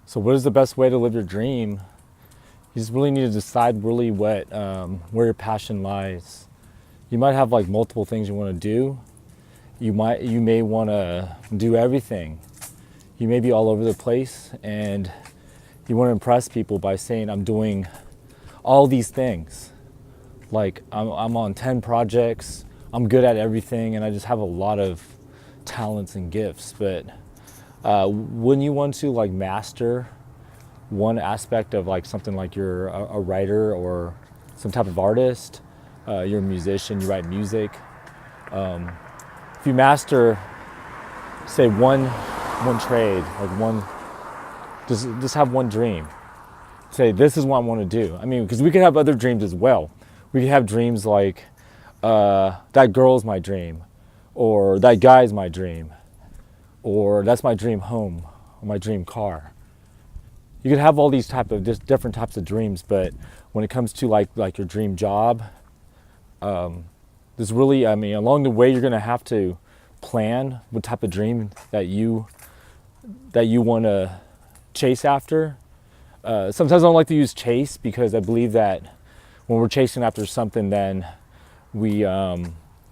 So what is the best way to live your dream? You just really need to decide really where your passion lies. You might have like multiple things you want to do. You may want to do everything. You may be all over the place and you want to impress people by saying I'm doing all these things. Like I'm on 10 projects, I'm good at everything, and I just have a lot of talents and gifts. But wouldn't you want to like master one aspect of like something, like you're a writer or some type of artist, you're a musician, you write music. If you master, say one trade, like one, just have one dream. Say this is what I want to do. I mean, because we could have other dreams as well. We could have dreams like that girl's my dream, or that guy's my dream, or that's my dream home, or my dream car. You could have all these just different types of dreams, but when it comes to like your dream job, there's really, I mean, along the way you're gonna have to plan what type of dream that you want to chase after. Sometimes I don't like to use chase, because I believe that when we're chasing after something, then we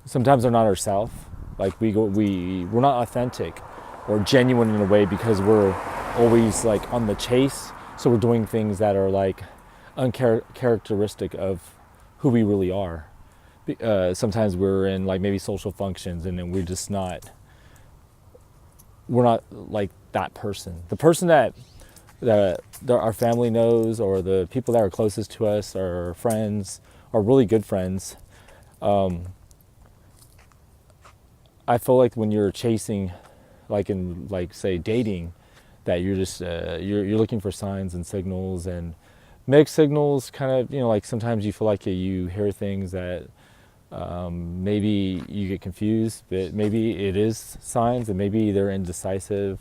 sometimes are not ourselves. Like we're not authentic or genuine in a way, because we're always like on the chase. So we're doing things that are like uncharacteristic of who we really are. Sometimes we're in like maybe social functions, and then we're not like that person. The person that our family knows, or the people that are closest to us, our friends, are really good friends. I feel like when you're chasing, like in like say dating, that you're just you're looking for signs and signals, and mixed signals. Kind of, you know, like sometimes you feel like you hear things that maybe you get confused, but maybe it is signs, and maybe they're indecisive.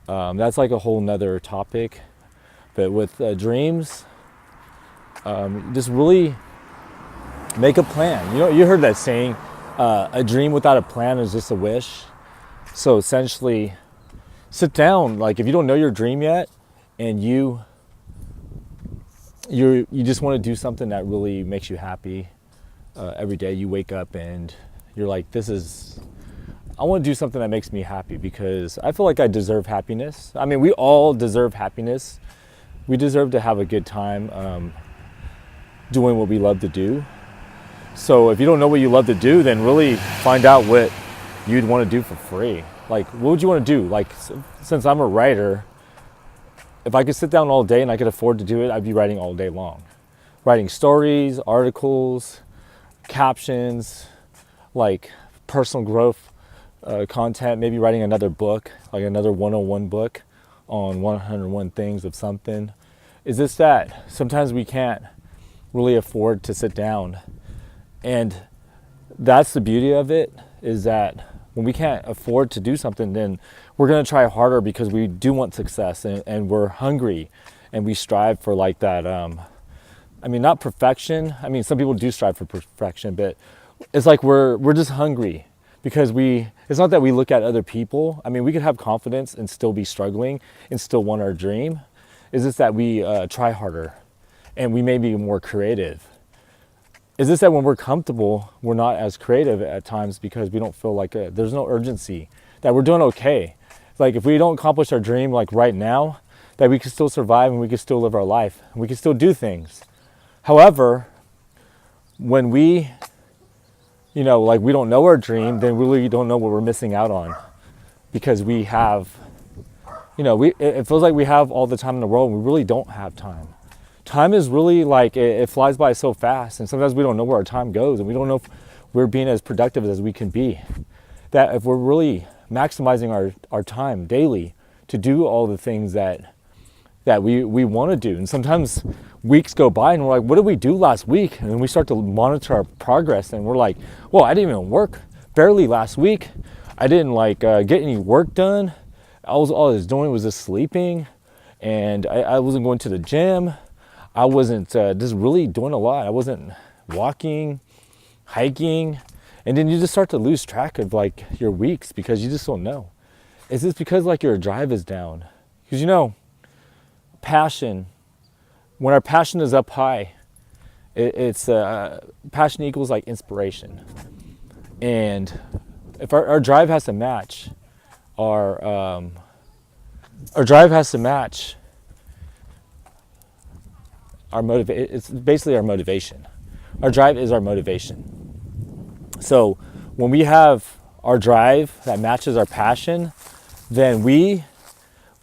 That's like a whole nother topic. But with dreams, just really make a plan. You know, you heard that saying, a dream without a plan is just a wish. So essentially, sit down. Like if you don't know your dream yet, and you just want to do something that really makes you happy, every day you wake up and you're like, I want to do something that makes me happy, because I feel like I deserve happiness. I mean, we all deserve happiness. We deserve to have a good time doing what we love to do. So if you don't know what you love to do, then really find out what you'd want to do for free. Like, what would you want to do? Like, since I'm a writer, if I could sit down all day and I could afford to do it, I'd be writing all day long. Writing stories, articles, captions, like personal growth content, maybe writing another book, like another 101 book on 101 things of something. Is this that sometimes we can't really afford to sit down, and that's the beauty of it, is that when we can't afford to do something, then we're going to try harder, because we do want success, and we're hungry, and we strive for like that I mean, not perfection. I mean, some people do strive for perfection, but it's like we're just hungry, because it's not that we look at other people. I mean, we could have confidence and still be struggling and still want our dream. It's just that we try harder, and we may be more creative. It's just that when we're comfortable, we're not as creative at times, because we don't feel like there's no urgency, that we're doing okay. Like if we don't accomplish our dream like right now, that we can still survive, and we can still live our life, and we can still do things. However, when we, like we don't know our dream, then we really don't know what we're missing out on, because we have, it feels like we have all the time in the world, and we really don't have time. Time is really like, it flies by so fast, and sometimes we don't know where our time goes, and we don't know if we're being as productive as we can be. That if we're really maximizing our time daily to do all the things that we want to do. And sometimes weeks go by and we're like, what did we do last week? And then we start to monitor our progress, and we're like, well, I didn't even work barely last week. I didn't get any work done. All I was doing was just sleeping, and I wasn't going to the gym. I wasn't just really doing a lot. I wasn't walking, hiking. And then you just start to lose track of like your weeks, because you just don't know. Is this because like your drive is down? Because passion, when our passion is up high, it's passion equals like inspiration. And if our drive has to match our drive has to match our motivation. It's basically our motivation. Our drive is our motivation. So when we have our drive that matches our passion, then we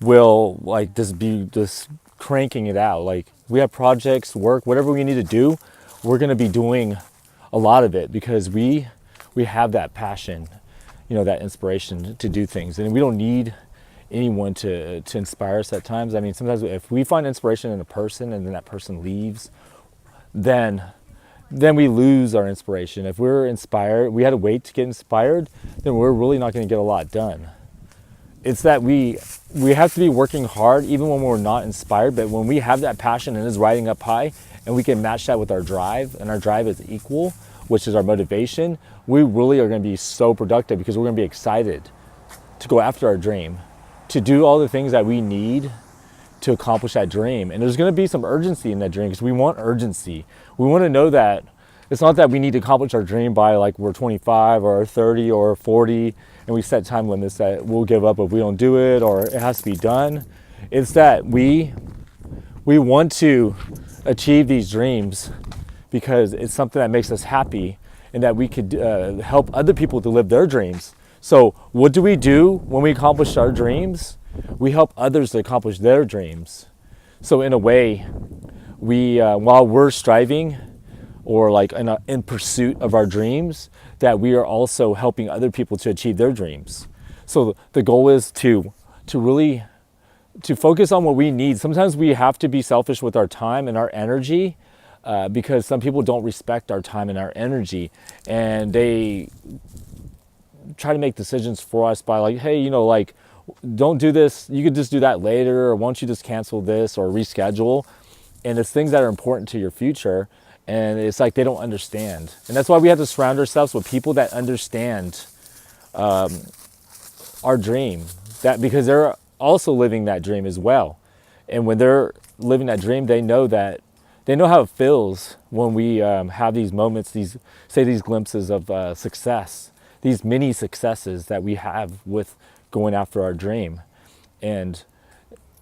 will like just be just cranking it out. Like we have projects, work, whatever we need to do, we're going to be doing a lot of it because we have that passion, that inspiration to do things. And we don't need anyone to inspire us at times. I mean, sometimes if we find inspiration in a person and then that person leaves, then we lose our inspiration. If we're inspired, we had to wait to get inspired, then we're really not going to get a lot done. It's that we have to be working hard even when we're not inspired, but when we have that passion and is riding up high and we can match that with our drive, and our drive is equal, which is our motivation, we really are going to be so productive because we're going to be excited to go after our dream, to do all the things that we need to accomplish that dream. And there's going to be some urgency in that dream because we want urgency. We want to know that it's not that we need to accomplish our dream by like we're 25 or 30 or 40 and we set time limits that we'll give up if we don't do it or it has to be done. It's that we want to achieve these dreams because it's something that makes us happy and that we could help other people to live their dreams. So what do we do when we accomplish our dreams? We help others to accomplish their dreams. So in a way, we while we're striving or like in pursuit of our dreams, that we are also helping other people to achieve their dreams. So the goal is to really focus on what we need. Sometimes we have to be selfish with our time and our energy because some people don't respect our time and our energy, and they try to make decisions for us by like, hey, like, don't do this, you could just do that later, or why don't you just cancel this or reschedule. And it's things that are important to your future, and it's like they don't understand. And that's why we have to surround ourselves with people that understand our dream, that because they're also living that dream as well. And when they're living that dream, they know how it feels when we have these moments, these glimpses of success, these mini successes that we have with going after our dream. And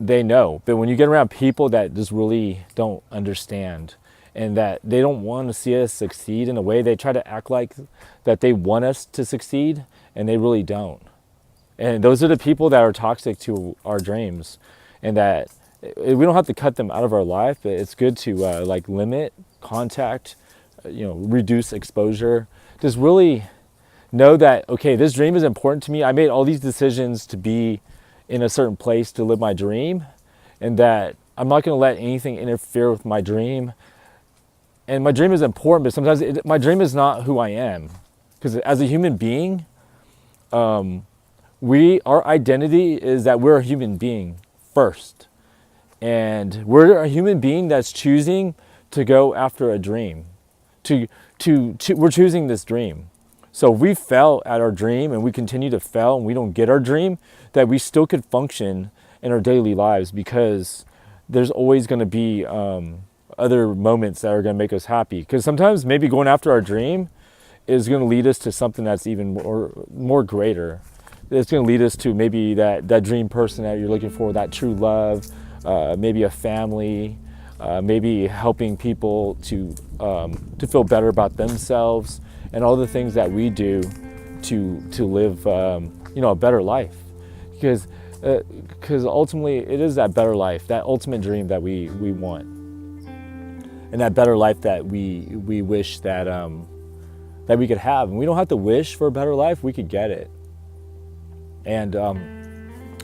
they know. But when you get around people that just really don't understand and that they don't want to see us succeed in a way, they try to act like that they want us to succeed, and they really don't. And those are the people that are toxic to our dreams, and that we don't have to cut them out of our life, but it's good to like limit contact, reduce exposure. Just really know that, okay, this dream is important to me. I made all these decisions to be in a certain place to live my dream, and that I'm not going to let anything interfere with my dream. And my dream is important, but sometimes my dream is not who I am. Because as a human being, our identity is that we're a human being first. And we're a human being that's choosing to go after a dream. We're choosing this dream. So if we fail at our dream and we continue to fail and we don't get our dream, that we still could function in our daily lives, because there's always going to be other moments that are going to make us happy. Because sometimes maybe going after our dream is going to lead us to something that's even more greater. It's going to lead us to maybe that dream person that you're looking for, that true love, maybe a family, maybe helping people to feel better about themselves, and all the things that we do to live a better life. Because ultimately it is that better life, that ultimate dream that we want, and that better life that we wish that we could have. And we don't have to wish for a better life, we could get it. And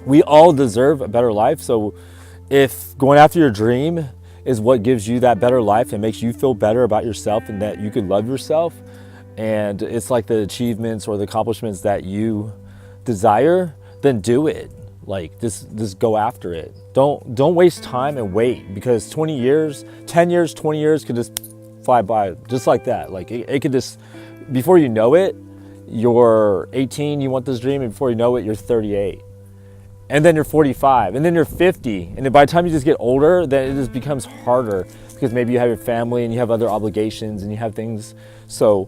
we all deserve a better life. So if going after your dream is what gives you that better life and makes you feel better about yourself and that you could love yourself, and it's like the achievements or the accomplishments that you desire, then do it. Like just go after it. Don't waste time and wait, because 20 years, 10 years, 20 years could just fly by just like that. Like it could just, before you know it, you're 18, you want this dream, and before you know it, you're 38. and then you're 45, and then you're 50, and then by the time you just get older, then it just becomes harder because maybe you have your family and you have other obligations and you have things. So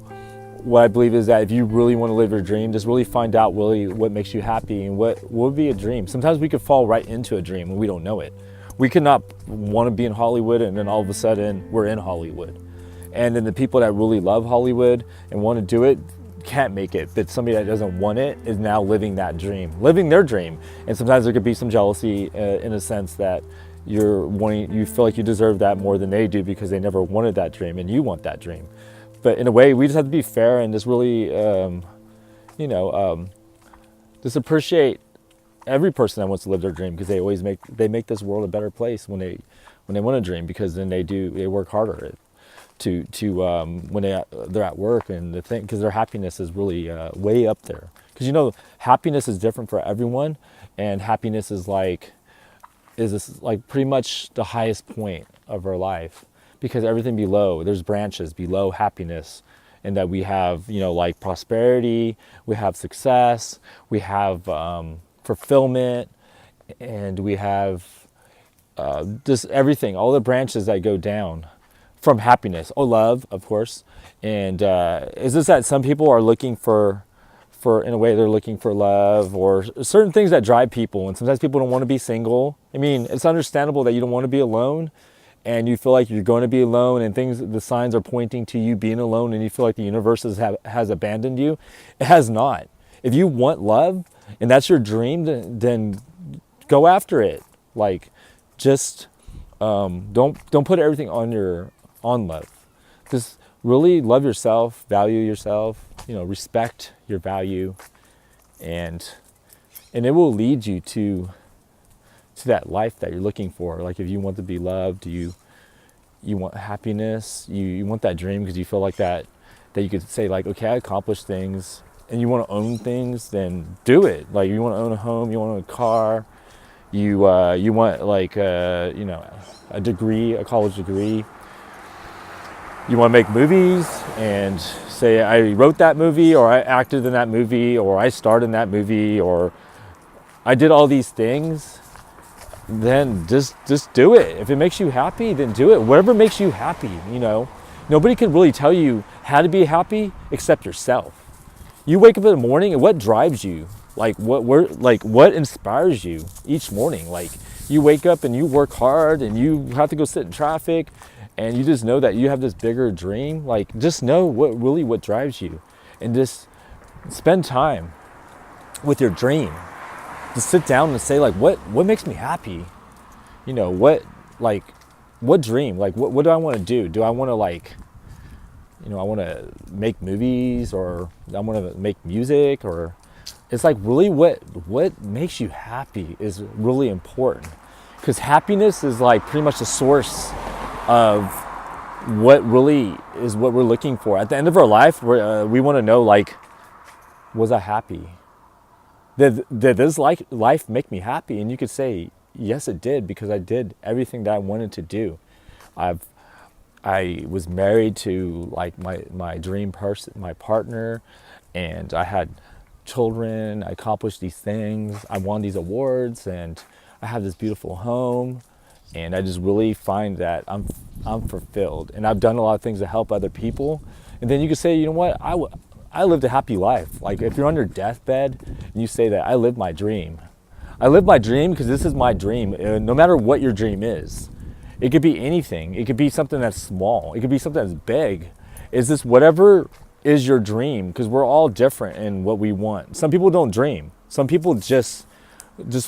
what I believe is that if you really want to live your dream, just really find out really what makes you happy and what would be a dream. Sometimes we could fall right into a dream and we don't know it. We could not want to be in Hollywood and then all of a sudden we're in Hollywood. And then the people that really love Hollywood and want to do it can't make it, but somebody that doesn't want it is now living that dream, living their dream. And sometimes there could be some jealousy in a sense that you feel like you deserve that more than they do because they never wanted that dream and you want that dream. But in a way, we just have to be fair and just really, just appreciate every person that wants to live their dream, because they make this world a better place when they want a dream, because then they work harder when they're at work and the thing, because their happiness is really way up there. Because happiness is different for everyone, and happiness is like pretty much the highest point of our life, because everything below, there's branches below happiness, and that we have like prosperity, we have success, we have fulfillment, and we have just everything, all the branches that go down from happiness. Oh, love, of course. And is this that some people are looking for in a way, they're looking for love or certain things that drive people. And sometimes people don't want to be single. I mean, it's understandable that you don't want to be alone and you feel like you're going to be alone, and the signs are pointing to you being alone, and you feel like the universe has abandoned you. It has not. If you want love and that's your dream, then go after it. Like, just don't put everything on love. Just really love yourself, value yourself, respect your value, and it will lead you to that life that you're looking for. Like, if you want to be loved, you want happiness, you want that dream because you feel like that you could say like, okay, I accomplished things, and you want to own things, then do it. Like, you want to own a home, you want to own a car, you want like a degree, a college degree. You want to make movies and say, I wrote that movie, or I acted in that movie, or I starred in that movie, or I did all these things. Then just do it. If it makes you happy, then do it. Whatever makes you happy, Nobody can really tell you how to be happy except yourself. You wake up in the morning, and what drives you? Like, what inspires you each morning? Like, you wake up and you work hard and you have to go sit in traffic, and you just know that you have this bigger dream. Like, just know what drives you, and just spend time with your dream. Just sit down and say, like, what makes me happy? What dream? Like, what do I want to do? Do I want to I want to make movies, or I want to make music, or it's like really what makes you happy is really important, because happiness is like pretty much the source of what really is what we're looking for. At the end of our life, we want to know, like, was I happy? Did this life make me happy? And you could say, yes, it did, because I did everything that I wanted to do. I was married to like my dream person, my partner, and I had children. I accomplished these things. I won these awards, and I have this beautiful home. And I just really find that I'm fulfilled, and I've done a lot of things to help other people. And then you could say, you know what, I lived a happy life. Like, if you're on your deathbed and you say that I lived my dream. I lived my dream because this is my dream. No matter what your dream is, it could be anything. It could be something that's small. It could be something that's big. Is this whatever is your dream? Because we're all different in what we want. Some people don't dream. Some people just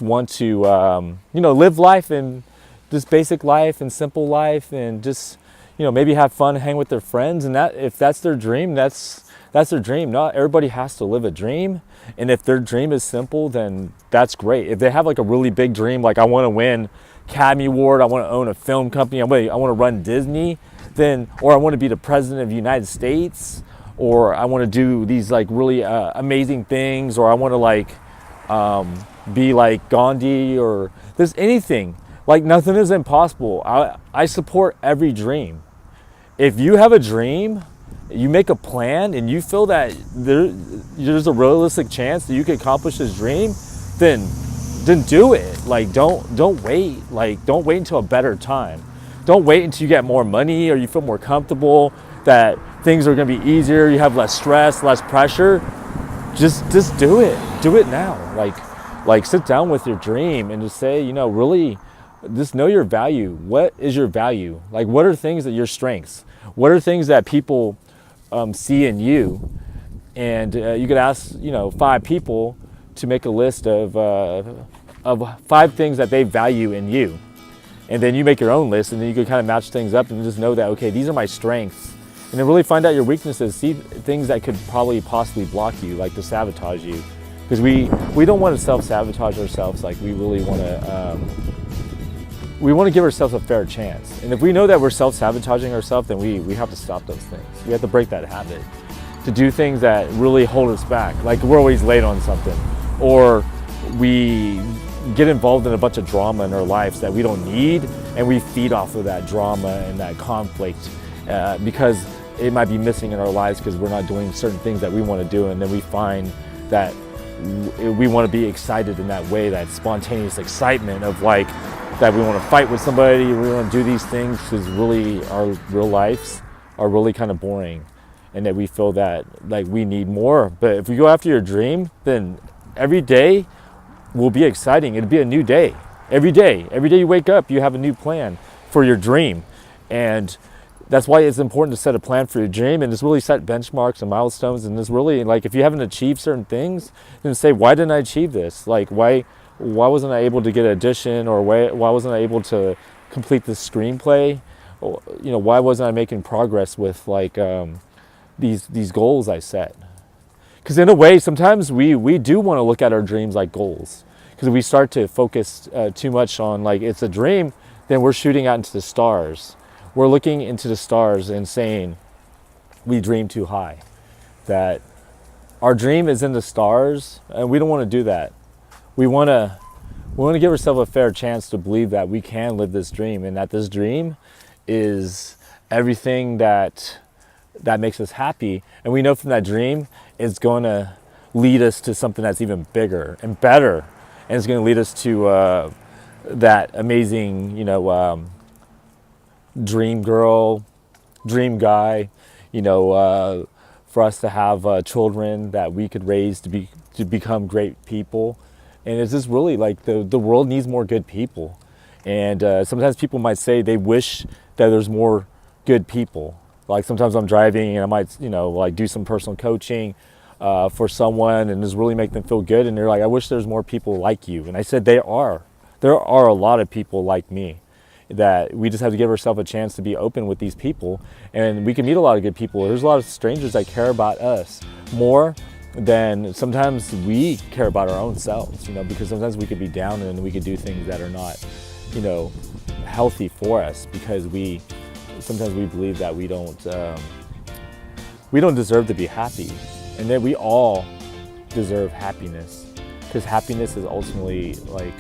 want to live life, and this basic life and simple life, and just maybe have fun, hang with their friends, and that, if that's their dream, that's their dream. Not everybody has to live a dream, and if their dream is simple, then that's great. If they have like a really big dream, like I want to win Academy Award, I want to own a film company, I want to run Disney, or I want to be the president of the United States, or I want to do these like really amazing things, or I want to be like Gandhi, or there's anything. Like, nothing is impossible. I support every dream. If you have a dream, you make a plan, and you feel that there's a realistic chance that you can accomplish this dream, then then do it. Like, don't wait. Like, don't wait until a better time. Don't wait until you get more money or you feel more comfortable, that things are going to be easier, you have less stress, less pressure. Just do it. Do it now. Like sit down with your dream and just say, you know, really just know your value. What is your value? Like, what are things that your strengths? What are things that people see in you? And you could ask, you know, 5 people to make a list of 5 things that they value in you. And then you make your own list, and then you can kind of match things up and just know that, okay, these are my strengths. And then really find out your weaknesses, see things that could possibly block you, like to sabotage you. Because we don't want to self-sabotage ourselves. Like, we really want to give ourselves a fair chance. And if we know that we're self-sabotaging ourselves, then we have to stop those things. We have to break that habit to do things that really hold us back. Like, we're always late on something, or we get involved in a bunch of drama in our lives that we don't need, and we feed off of that drama and that conflict because it might be missing in our lives because we're not doing certain things that we want to do. And then we find that we want to be excited in that way, that spontaneous excitement of like that we want to fight with somebody, we want to do these things, because really our real lives are really kind of boring, and that we feel that like we need more. But if you go after your dream, then every day will be exciting. It'll be a new day. Every day you wake up, you have a new plan for your dream. And that's why it's important to set a plan for your dream and just really set benchmarks and milestones. And just really, like, if you haven't achieved certain things, then say, why didn't I achieve this? Like, why wasn't I able to get an audition, or why wasn't I able to complete this screenplay? Or, you know, why wasn't I making progress with like these goals I set? Because in a way, sometimes we do want to look at our dreams like goals. Because if we start to focus too much on like it's a dream, then we're shooting out into the stars. We're looking into the stars and saying we dream too high. That our dream is in the stars, and we don't want to do that. We want to give ourselves a fair chance to believe that we can live this dream, and that this dream is everything that makes us happy. And we know from that dream it's going to lead us to something that's even bigger and better, and it's going to lead us to that amazing, you know, dream girl, dream guy, you know, for us to have children that we could raise to become great people. And it's just really like the world needs more good people. And sometimes people might say they wish that there's more good people. Like, sometimes I'm driving and I might, you know, like do some personal coaching for someone and just really make them feel good. And they're like, I wish there's more people like you. And I said, there are a lot of people like me, that we just have to give ourselves a chance to be open with these people. And we can meet a lot of good people. There's a lot of strangers that care about us more than sometimes we care about our own selves, you know, because sometimes we could be down and we could do things that are not, you know, healthy for us, because sometimes we believe that we don't deserve to be happy, and that we all deserve happiness, because happiness is ultimately like